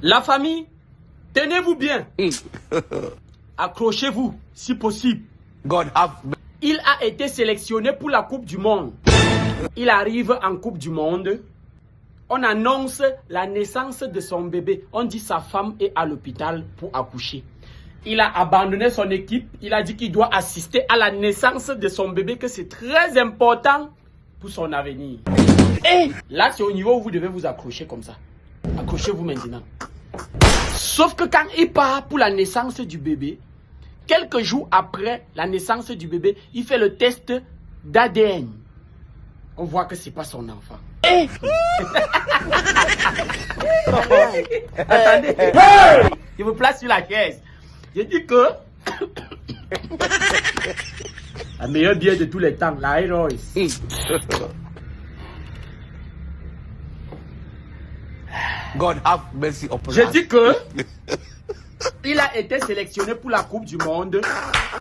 La famille, tenez-vous bien. Accrochez-vous, si possible. God have... Il a été sélectionné pour la Coupe du Monde. Il arrive en Coupe du Monde. On annonce la naissance de son bébé. On dit sa femme est à l'hôpital pour accoucher. Il a abandonné son équipe. Il a dit qu'il doit assister à la naissance de son bébé, que c'est très important pour son avenir. Et là, c'est au niveau où vous devez vous accrocher comme ça. Accrochez-vous maintenant. Sauf que quand il part pour la naissance du bébé, quelques jours après la naissance du bébé, il fait le test d'ADN. On voit que c'est pas son enfant. Attendez. Je me place sur la caisse. Je dis que la meilleure bière de tous les temps, la Royce. God have mercy upon Je us. dis que il a été sélectionné pour la Coupe du Monde.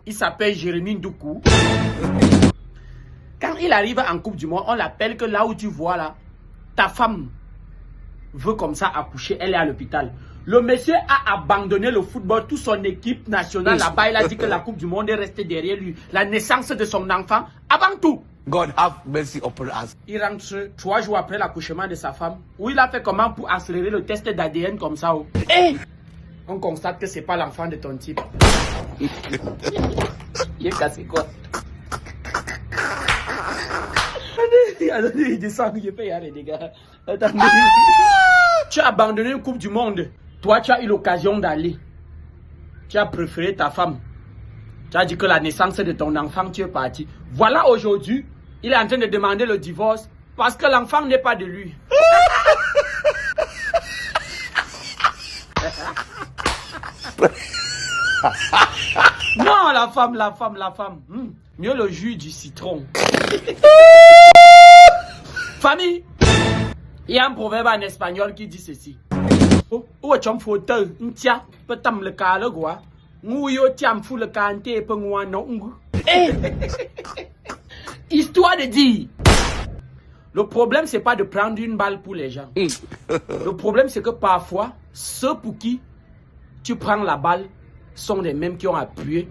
Il s'appelle Jérémy Ndoukou. Quand il arrive en Coupe du Monde, on l'appelle que là où tu vois là, ta femme veut comme ça accoucher, elle est à l'hôpital. Le monsieur a abandonné le football, toute son équipe nationale là-bas. Il a dit que la Coupe du Monde est restée derrière lui. La naissance de son enfant, avant tout. God have mercy upon us. Il rentre 3 jours après l'accouchement de sa femme, où il a fait comment pour accélérer le test d'ADN comme ça. Et on constate que c'est pas l'enfant de ton type. Il est cassé quoi? Attendez, il descend, il peut y aller, les gars. Attendez. Tu as abandonné une Coupe du Monde. Toi, tu as eu l'occasion d'aller. Tu as préféré ta femme. Tu as dit que la naissance de ton enfant, tu es parti. Voilà aujourd'hui, il est en train de demander le divorce parce que l'enfant n'est pas de lui. Non, la femme. Mieux le jus du citron. Famille, il y a un proverbe en espagnol qui dit ceci. Histoire de dire, le problème c'est pas de prendre une balle pour les gens. Le problème c'est que parfois, ceux pour qui tu prends la balle sont les mêmes qui ont appuyé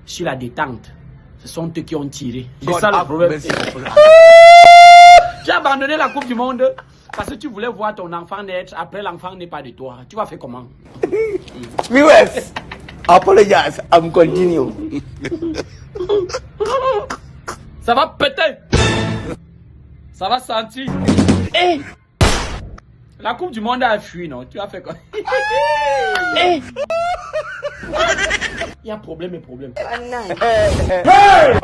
sur la détente. Ce sont eux qui ont tiré. C'est ça le problème. Tu as abandonné la Coupe du Monde parce que tu voulais voir ton enfant naître. Après, l'enfant n'est pas de toi. Tu vas faire comment? Viewers, apologize. I'm continue. Ça va péter. Ça va sentir. Hey! La Coupe du Monde a fui, non? Tu as fait quoi? Hey! Il y a problème et problème. Hey!